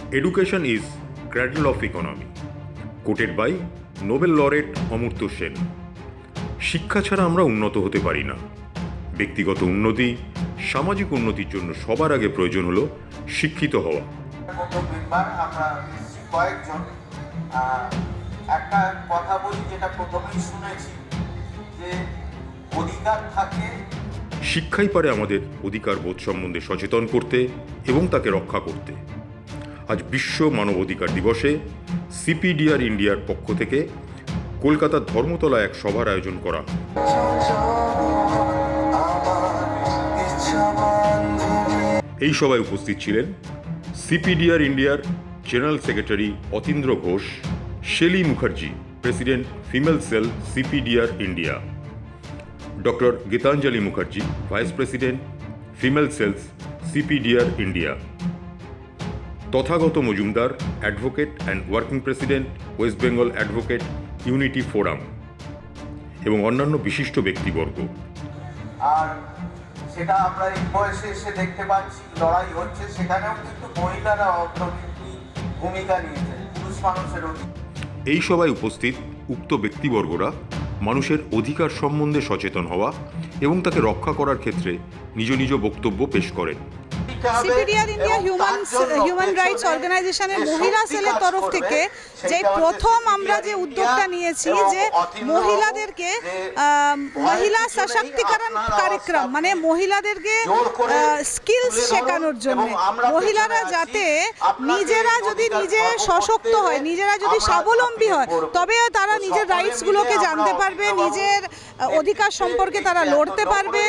Education is cradle of economy. Quoted by Nobel laureate Amartya Sen. শিক্ষা ছাড়া আমরা উন্নত হতে পারি না। ব্যক্তিগত উন্নতি, সামাজিক উন্নতির জন্য সবার আগে প্রয়োজন হলো শিক্ষিত হওয়া। আমরা কয়েকজন একটা কথা বলি, যেটা প্রথমেই শুনেছি, যে অধিকার থাকে। শিক্ষাই পারে আমাদের অধিকার বোধ সম্বন্ধে সচেতন করতে এবং তাকে রক্ষা করতে। আজ বিশ্ব মানবাধিকার দিবসে সিপিডিআর ইন্ডিয়ার পক্ষ থেকে কলকাতার ধর্মতলা এক সভার আয়োজন করা। এই সভায় উপস্থিত ছিলেন সিপিডিআর ইন্ডিয়ার general secretary Atindra Ghosh, Shelly Mukherjee, president female cell CPDR India, doctor Gitanjali Mukherjee, vice president female cells CPDR India, Tathagata Majumdar, advocate and working president West Bengal advocate unity forum এবং অন্যান্য বিশিষ্ট ব্যক্তিবর্গ। আর সেটা আমরা এই বয়সে এসে দেখতে পাচ্ছি, লড়াই হচ্ছে, সেখানেও কিন্তু মহিলারা অগ্রণী ভূমিকা নিয়েছেন পুরুষ মানুষের অধিকার। এই সভায় উপস্থিত উক্ত ব্যক্তিবর্গরা মানুষের অধিকার সম্বন্ধে সচেতন হওয়া এবং তাকে রক্ষা করার ক্ষেত্রে নিজ নিজ বক্তব্য পেশ করেন। সিপিডিআর ইন্ডিয়া হিউম্যান রাইটস অর্গানাইজেশনের মহিলা সেলের তরফ থেকে যে প্রথম আমরা যে উদ্যোগটা নিয়েছি, যে মহিলাদেরকে মহিলা সশক্তিকরণ কার্যক্রম, মানে মহিলাদেরকে স্কিলস শেখানোর জন্য, মহিলারা যাতে নিজেরা যদি নিজে সশক্ত হয়, নিজেরা যদি স্বাবলম্বী হয়, তবে তারা নিজের রাইটসগুলোকে জানতে পারবে, নিজের অধিকার সম্পর্কে তারা লড়তে পারবে।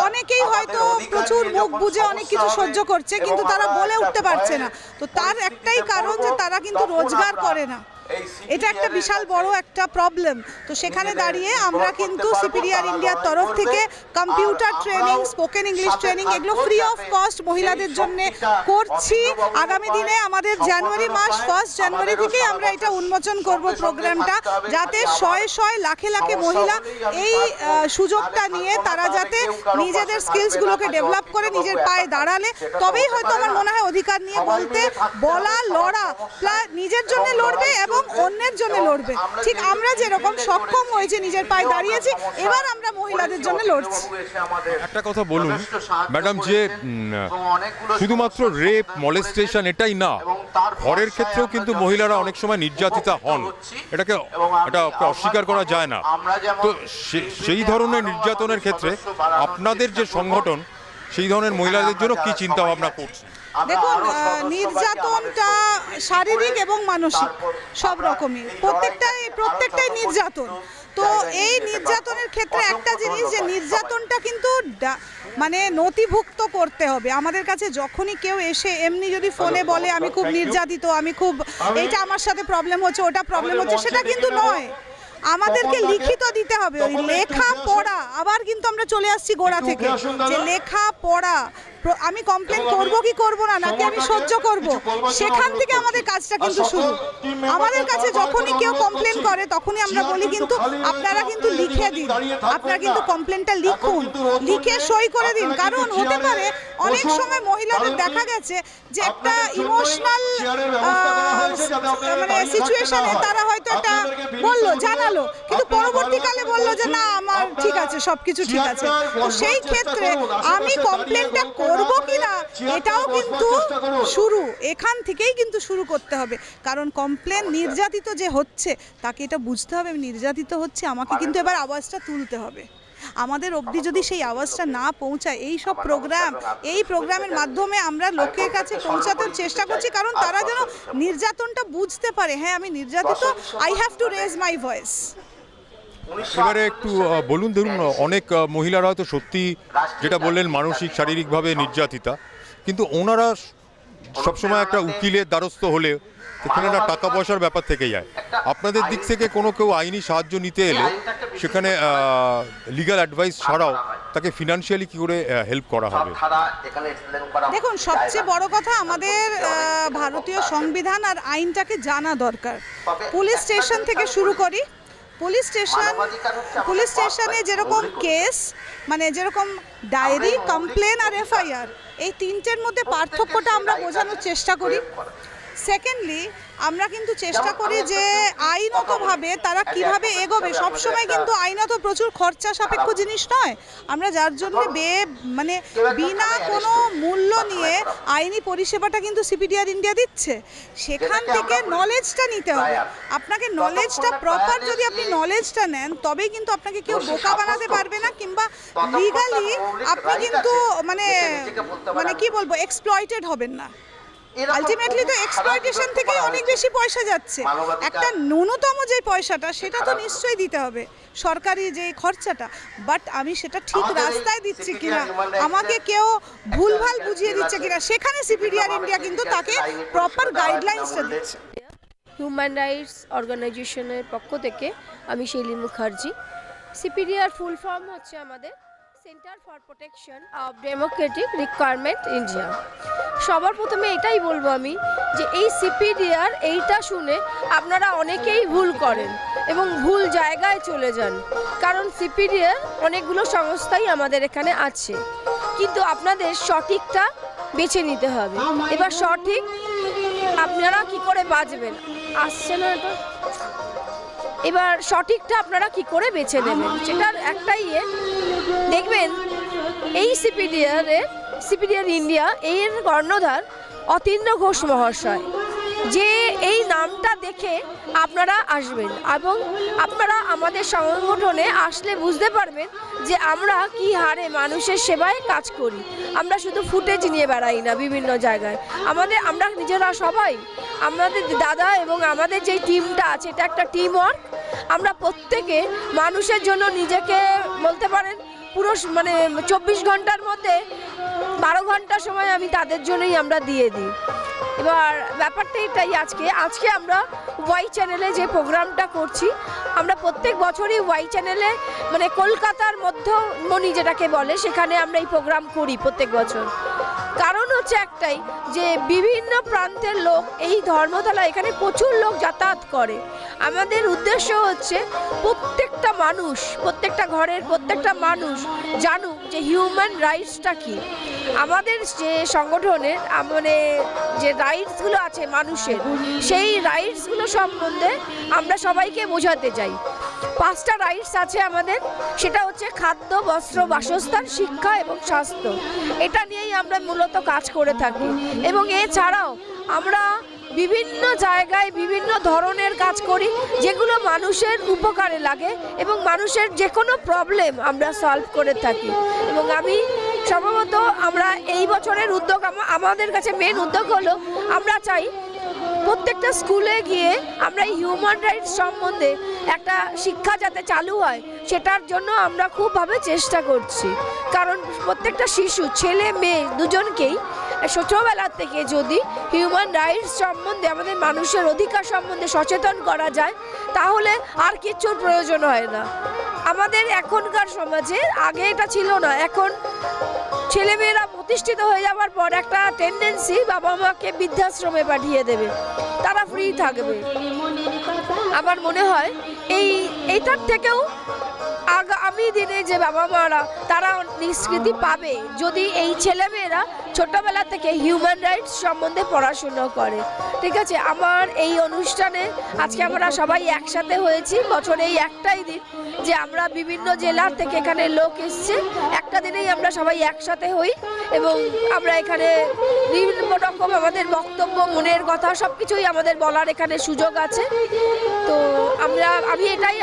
অনেকেই হয়তো প্রচুর মুখ বুঝে অনেক কিছু সহ্য করছে, কিন্তু তারা বলে উঠতে পারছে না। তো তার একটাই কারণ যে তারা কিন্তু রোজগার করে না। এটা একটা বিশাল বড় একটা প্রবলেম। তো সেখানে দাঁড়িয়ে আমরা কিন্তু সিপিডিআর ইন্ডিয়ার তরফ থেকে computer training, spoken English training, এগুলো ফ্রি অফ কস্ট মহিলাদের জন্য করছি। আগামী দিনে আমাদের জানুয়ারি মাস 1 জানুয়ারি থেকে আমরা এটা উন্মোচন করব প্রোগ্রামটা, যাতে শয়ে শয়ে লাখে লাখে মহিলা এই সুযোগটা নিয়ে তারা যাতে নিজেদের স্কিলসগুলোকে ডেভেলপ করে নিজের পায়ে দাঁড়ালে তবেই হয়তো আমার মনে হয় অধিকার নিয়ে বলা, লড়া, নিজের জন্য লড়বে এবং অন্যের জন্য লড়বে। ঠিক আমরা যেরকম সক্ষম হয়েছে, নিজের পায়ে দাঁড়িয়েছি, এবার আমরা মহিলাদের জন্য লড়ছি। একটা কথা বলুন ম্যাডাম, যে শুধুমাত্র রেপ, মলেস্টেশন এটাই না, ঘরের ক্ষেত্রেও কিন্তু মহিলারা অনেক সময় নির্যাতিতা হন, এটাকে অস্বীকার করা যায় না। তো সেই ধরনের নির্যাতনের ক্ষেত্রে আপনাদের যে সংগঠন সেই ধরনের মহিলাদের জন্য কি চিন্তা ভাবনা করছে? দেখুন, নির্যাতনটা শারীরিক এবং মানসিক সব রকমই, প্রত্যেকটাই নির্যাতন। তো এই নির্যাতনের ক্ষেত্রে একটা জিনিস, যে নির্যাতনটা কিন্তু মানে নথিভুক্ত করতে হবে আমাদের কাছে। যখনই কেউ এসে এমনি যদি ফোনে বলে আমি খুব নির্যাতিত, আমি খুব এইটা আমার সাথে প্রবলেম হচ্ছে, ওটা প্রবলেম হচ্ছে, সেটা কিন্তু নয়। আমাদেরকে লিখিত দিতে হবে। ওই লেখা পড়া, আবার কিন্তু আমরা চলে আসছি গোড়া থেকে, যে লেখা পড়া, আমি কমপ্লেন করব কি করব না, নাকি আমি সহ্য করব, সেখান থেকে আমাদের কাজটা কিন্তু শুরু। আমাদের কাছে যখনই কেউ কমপ্লেন করে তখনই আমরা বলি কিন্তু আপনারা কিন্তু লিখে দিন, আপনারা কিন্তু কমপ্লেনটা লিখুন, লিখে সই করে দিন। কারণ হতে পারে অনেক সময় মহিলাদের দেখা গেছে যে একটা ইমোশনাল মানে সিচুয়েশনে তারা হয়তো একটা বললো, জানালো, কিন্তু পরবর্তীকালে বললো যে না আমার ঠিক আছে, সবকিছু ঠিক আছে। তো সেই ক্ষেত্রে আমি কমপ্লেনটা করব কিনা, এটাও কিন্তু শুরু, এখান থেকেই কিন্তু শুরু করতে হবে। কারণ কমপ্লেন, নির্যাতিত যে হচ্ছে তাকে এটা বুঝতে হবে আমি নির্যাতিত হচ্ছে, আমাকে কিন্তু এবার আওয়াজটা তুলতে হবে। আমাদের অবধি যদি সেই আওয়াজটা না পৌঁছায়, এই প্রোগ্রামের মাধ্যমে আমরা লোকের কাছে পৌঁছাতে চেষ্টা করছি, কারণ তারা যেন নির্যাতনটা বুঝতে পারে, হ্যাঁ আমি নির্যাতিত, I have to raise my voice. এবারে একটু বলুন, ধরুন অনেক মহিলারা হয়তো সত্যি যেটা বললেন মানসিক শারীরিকভাবে নির্যাতিতা, কিন্তু ওনারা সবসময় একটা উকিলের দ্বারস্থ হলে সেখানে একটা টাকা পয়সার ব্যাপার থেকে যায়। আপনাদের দিক থেকে কেউ আইনি সাহায্য নিতে এলে সেখানে লিগ্যাল অ্যাডভাইস ছাড়াও তাকে ফিনান্সিয়ালি কি করে হেল্প করা হবে? দেখুন, সবচেয়ে বড় কথা আমাদের ভারতীয় সংবিধান আর আইনটাকে জানা দরকার। পুলিশ স্টেশন থেকে শুরু করি, পুলিশ স্টেশনে যেরকম কেস, মানে যেরকম ডায়েরি, কমপ্লেন আর এফআইআর, এই তিনটের মধ্যে পার্থক্যটা আমরা বোঝানোর চেষ্টা করি। সেকেন্ডলি আমরা কিন্তু চেষ্টা করি যে আইনতভাবে তারা কিভাবে এগোবে। সবসময় কিন্তু আইনত প্রচুর খরচা সাপেক্ষ জিনিস নয়, আমরা যার জন্য মানে বিনা কোনো মূল্য নিয়ে আইনি পরিষেবাটা কিন্তু সিপিডিআর ইন্ডিয়া দিচ্ছে। সেখান থেকে নলেজটা নিতে হবে আপনাকে, নলেজটা প্রপার যদি আপনি নলেজটা নেন তবেই কিন্তু আপনাকে কেউ বোকা বানাতে পারবে না, কিংবা লিগালি আপনি কিন্তু মানে কি বলবো এক্সপ্লয়েটেড হবেন না। আলটিমেটলি তো এক্সপ্লয়টেশন থেকে অনেক বেশি পয়সা যাচ্ছে, একটা ন্যূনতম যে পয়সাটা সেটা তো নিশ্চয়ই দিতে হবে, সরকারি যে খরচাটা। বাট আমি সেটা ঠিক রাস্তায় দিচ্ছি কিনা, আমাকে কেউ ভুলভাল বুঝিয়ে দিচ্ছে কিনা, সেখানে সিপিডিআর ইন্ডিয়া কিন্তু তাকে প্রপার গাইডলাইন্সটা দিচ্ছে। হিউম্যান রাইটস অর্গানাইজেশনের পক্ষ থেকে আমি Shelly Mukherjee. CPDR full form হচ্ছে আমাদের centre for protection of democratic requirement India. সবার প্রথমে এটাই বলবো আমি যে এই সিপিডিআর এইটা শুনে আপনারা অনেকেই ভুল করেন এবং ভুল জায়গায় চলে যান, কারণ সিপিডিআর অনেকগুলো সংস্থাই আমাদের এখানে আছে, কিন্তু আপনাদের সঠিকটা বেছে নিতে হবে। এবার সঠিক আপনারা কি করে বাঁচবেন, আসছে না এটা, এবার সঠিকটা আপনারা কি করে বেছে নেবেন সেটার একটাই দেখবেন। এই সিপিডিআর ইন্ডিয়া এর কর্ণধার অতীন্দ্র ঘোষ মহাশয়, যে এই নামটা দেখে আপনারা আসবেন এবং আপনারা আমাদের সংগঠনে আসলে বুঝতে পারবেন যে আমরা কি হারে মানুষের সেবায় কাজ করি। আমরা শুধু ফুটেজ নিয়ে বেড়াই না বিভিন্ন জায়গায়, আমরা নিজেরা সবাই, আমাদের দাদা এবং আমাদের যে টিমটা আছে এটা একটা টিম ওয়ার্ক। আমরা প্রত্যেকে মানুষের জন্য নিজেকে বলতে পারেন পুরো 24 ঘন্টার মধ্যে 12 ঘন্টা সময় আমি তাদের জন্যই আমরা দিয়ে দিই। এবার ব্যাপারটা এটাই, আজকে আমরা ওয়াই চ্যানেলে যে প্রোগ্রামটা করছি, আমরা প্রত্যেক বছরই ওয়াই চ্যানেলে কলকাতার মধ্যমণি যেটাকে বলে সেখানে আমরা এই প্রোগ্রাম করি প্রত্যেক বছর। কারণ হচ্ছে একটাই যে বিভিন্ন প্রান্তের লোক এই ধর্মতলা এখানে প্রচুর লোক যাতায়াত করে। আমাদের উদ্দেশ্য হচ্ছে প্রত্যেকটা মানুষ, প্রত্যেকটা ঘরের প্রত্যেকটা মানুষ জানুক যে হিউম্যান রাইটসটা কি। আমাদের যে সংগঠনের যে রাইটসগুলো আছে মানুষের, সেই রাইটসগুলো সম্বন্ধে আমরা সবাইকে বোঝাতে চাই। 5টা রাইটস আছে আমাদের, সেটা হচ্ছে খাদ্য, বস্ত্র, বাসস্থান, শিক্ষা এবং স্বাস্থ্য। এটা নিয়েই আমরা মূলত কাজ করে থাকি এবং এছাড়াও আমরা বিভিন্ন জায়গায় বিভিন্ন ধরনের কাজ করি যেগুলো মানুষের উপকারে লাগে এবং মানুষের যে কোনো প্রবলেম আমরা সলভ করে থাকি। এবং আমি সম্ভবত আমরা এই বছরের উদ্যোগ, আমাদের কাছে মেন উদ্যোগ হলো আমরা চাই প্রত্যেকটা স্কুলে গিয়ে আমরা এই হিউম্যান রাইটস সম্বন্ধে একটা শিক্ষা যাতে চালু হয় সেটার জন্য আমরা খুবভাবে চেষ্টা করছি। কারণ প্রত্যেকটা শিশু, ছেলে মেয়ে দুজনকেই ছোটোবেলার থেকে যদি হিউম্যান রাইটস সম্বন্ধে, আমাদের মানুষের অধিকার সম্বন্ধে সচেতন করা যায় তাহলে আর কিছুর প্রয়োজন হয় না। আমাদের এখনকার সমাজে আগে এটা ছিল না, এখন ছেলেমেয়েরা প্রতিষ্ঠিত হয়ে যাওয়ার পর একটা টেন্ডেন্সি বাবা মাকে বৃদ্ধাশ্রমে পাঠিয়ে দেবে, তারা ফ্রি থাকবে। আমার মনে হয় এইটার থেকেও আগামী দিনে যে বাবা মারা তারা নিষ্কৃতি পাবে যদি এই ছেলেমেয়েরা ছোটবেলা থেকে হিউম্যান রাইটস সম্বন্ধে পড়াশুনো করে। ঠিক আছে, আমার এই অনুষ্ঠানে আজকে আমরা সবাই একসাথে হয়েছি, বছরে এই একটাই দিন যে আমরা বিভিন্ন জেলার থেকে এখানে লোক এসছে, একটা দিনেই আমরা সবাই একসাথে হই এবং আমরা এখানে বিভিন্ন রকম আমাদের বক্তব্য, মনের কথা সব কিছুই আমাদের বলার এখানে সুযোগ আছে। তো আমি এটাই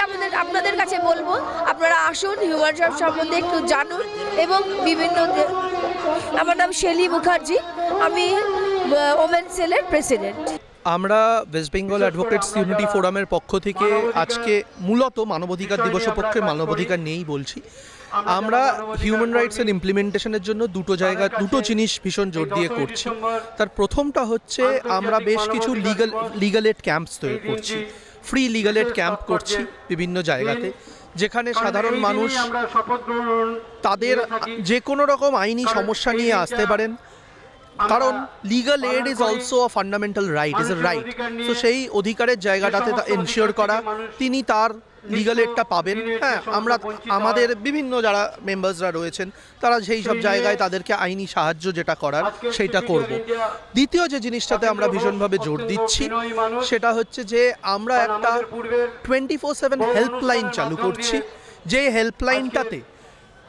আপনাদের কাছে বলবো, আপনারা আসুন, হিউম্যান রাইটস সম্বন্ধে একটু জানুন এবং বিভিন্ন। আমার নাম শেলি মুখার্জি, আমি ওমেন সেলের প্রেসিডেন্ট। আমরা ওয়েস্ট বেঙ্গল অ্যাডভোকেটস ইউনিটি ফোরামের পক্ষ থেকে আজকে মূলত মানবাধিকার দিবসের পক্ষে মানবাধিকার নিয়েই বলছি। আমরা হিউম্যান রাইটসের ইমপ্লিমেন্টেশনের জন্য দুটো জিনিস ভীষণ জোর দিয়ে করছি। তার প্রথমটা হচ্ছে আমরা বেশ কিছু লিগাল এড ক্যাম্পস তৈরি করছি, ফ্রি লিগাল এড ক্যাম্প করছি বিভিন্ন জায়গাতে, যেখানে সাধারণ মানুষ তাদের যে কোনো রকম আইনি সমস্যা নিয়ে আসতে পারেন। কারণ legal Ed is also a fundamental right, is a right. তো সেই অধিকারের জায়গাটাতে এনশিওর করা তিনি তার লিগাল এডটা পাবেন। হ্যাঁ, আমরা আমাদের বিভিন্ন যারা মেম্বার্সরা রয়েছেন তারা সেই সব জায়গায় তাদেরকে আইনি সাহায্য যেটা করার সেইটা করব। দ্বিতীয় যে জিনিসটাতে আমরা ভীষণভাবে জোর দিচ্ছি সেটা হচ্ছে যে আমরা একটা 24/7 হেল্পলাইন চালু করছি, যে হেল্পলাইনটাতে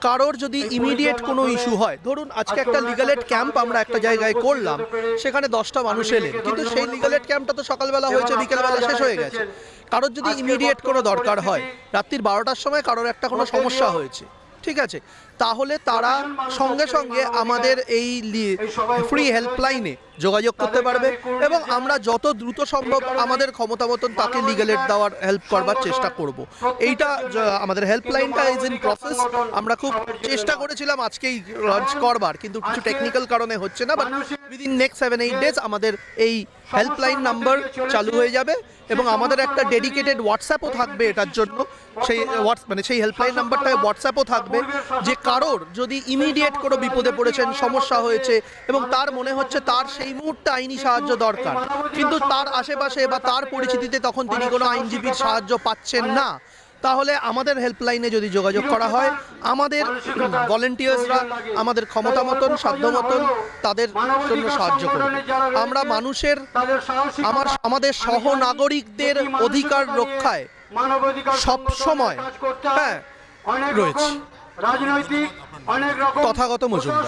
কারোর যদি ইমিডিয়েট কোনো ইস্যু হয়, ধরুন আজকে একটা লিগাল এড ক্যাম্প আমরা একটা জায়গায় করলাম, সেখানে 10টা মানুষ এলেন, কিন্তু সেই লিগাল এড ক্যাম্পটা তো সকালবেলা হয়েছে, বিকেলবেলা শেষ হয়ে গেছে। কারোর যদি ইমিডিয়েট কোনো দরকার হয়, রাত্রির 12টার সময় কারোর একটা কোনো সমস্যা হয়েছে, ঠিক আছে, তাহলে তারা সঙ্গে সঙ্গে আমাদের এই ফ্রি হেল্পলাইনে যোগাযোগ করতে পারবে এবং আমরা যত দ্রুত সম্ভব আমাদের ক্ষমতা মতন তাকে লিগাল এড দেওয়ার হেল্প করবার চেষ্টা করব। এইটা আমাদের হেল্পলাইনটা ইজ ইন প্রসেস। আমরা খুব চেষ্টা করেছিলাম আজকেই লঞ্চ করবার, কিন্তু কিছু টেকনিক্যাল কারণে হচ্ছে না, বাট উইদিন নেক্সট 7-8 ডেজ আমাদের এই হেল্পলাইন নাম্বার চালু হয়ে যাবে এবং আমাদের একটা ডেডিকেটেড হোয়াটসঅ্যাপও থাকবে এটার জন্য। সেই সেই হেল্পলাইন নাম্বারটা হোয়াটসঅ্যাপও থাকবে, যে কারোর যদি ইমিডিয়েট কোনো বিপদে পড়েছেন, সমস্যা হয়েছে এবং তার মনে হচ্ছে তার সেই মুহূর্তে আইনি সাহায্য দরকার, কিন্তু তার আশেপাশে বা তার পরিচিতিতে তখন তিনি কোনো আইনজীবীর সাহায্য পাচ্ছেন না, তাহলে আমাদের হেল্পলাইনে যদি যোগাযোগ করা হয়, আমাদের ভলেন্টিয়ার্সরা আমাদের ক্ষমতা মতন, সাধ্য মতন তাদের জন্য সাহায্য করবে। আমরা মানুষের আমাদের সহনাগরিকদের অধিকার রক্ষায় সব সময় রয়েছে। তথাগত মজুমদার,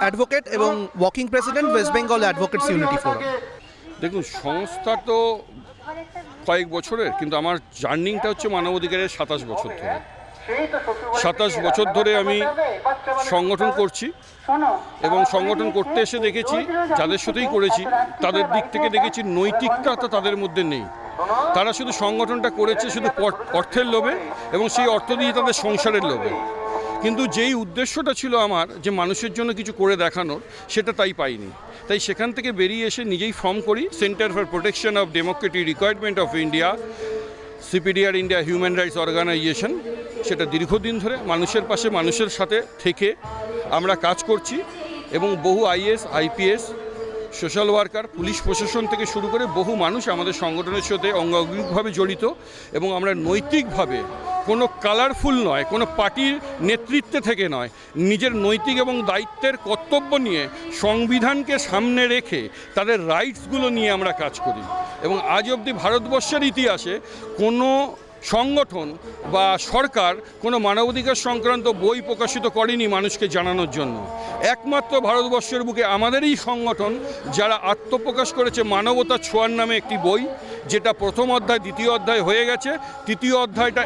অ্যাডভোকেট এবং working president, West Bengal advocates unity forum. দেখুন, সংস্থা তো কয়েক বছরের, কিন্তু আমার জার্নিংটা হচ্ছে মানবাধিকারের 27 বছর ধরে। 27 বছর ধরে আমি সংগঠন করছি এবং সংগঠন করতে এসে দেখেছি, যাদের সাথেই করেছি তাদের দিক থেকে দেখেছি নৈতিকতা তাদের মধ্যে নেই। তারা শুধু সংগঠনটা করেছে শুধু অর্থের লোভে এবং সেই অর্থ দিয়ে তাদের সংসারের লোভে, কিন্তু যেই উদ্দেশ্যটা ছিল আমার যে মানুষের জন্য কিছু করে দেখানোর, সেটা তাই পাইনি। তাই সেখান থেকে বেরিয়ে এসে নিজেই ফর্ম করি centre for protection of democratic requirement of India, CPDR India human rights organisation. সেটা দীর্ঘদিন ধরে মানুষের পাশে, মানুষের সাথে থেকে আমরা কাজ করছি এবং বহু is, IPS, social worker, police প্রশাসন থেকে শুরু করে বহু মানুষ আমাদের সংগঠনের সাথে অঙ্গাঙ্গিভাবে জড়িত এবং আমরা নৈতিকভাবে, কোনো কালারফুল নয়, কোনো পার্টির নেতৃত্বে থেকে নয়, নিজের নৈতিক এবং দায়িত্বের কর্তব্য নিয়ে সংবিধানকে সামনে রেখে তাদের রাইটসগুলো নিয়ে আমরা কাজ করি। এবং আজ অবধি ভারতবর্ষের ইতিহাসে কোনো সংগঠন বা সরকার কোনো মানবাধিকার সংক্রান্ত বই প্রকাশিত করেনি মানুষকে জানানোর জন্য। একমাত্র ভারতবর্ষের বুকে আমাদেরই সংগঠন যারা আত্মপ্রকাশ করেছে মানবতা ছোঁয়ার নামে একটি বই, যেটা প্রথম অধ্যায়, দ্বিতীয় অধ্যায় হয়ে গেছে, তৃতীয় অধ্যায়টা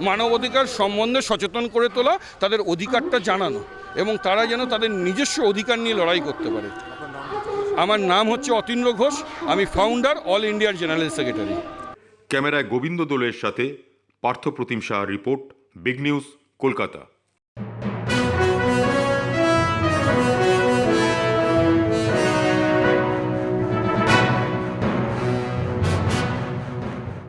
মানবাধিকার সম্বন্ধে সচেতন করে তোলা, তাদের অধিকারটা জানানো এবং তারা যেন তাদের নিজস্ব অধিকার নিয়ে লড়াই করতে পারে। আমার নাম হচ্ছে অতীন্দ্র ঘোষ, আমি ফাউন্ডার, অল ইন্ডিয়ার জেনারেল সেক্রেটারি। ক্যামেরায় গোবিন্দ দোলের সাথে Partha Pratim Shah report, big news, Kolkata.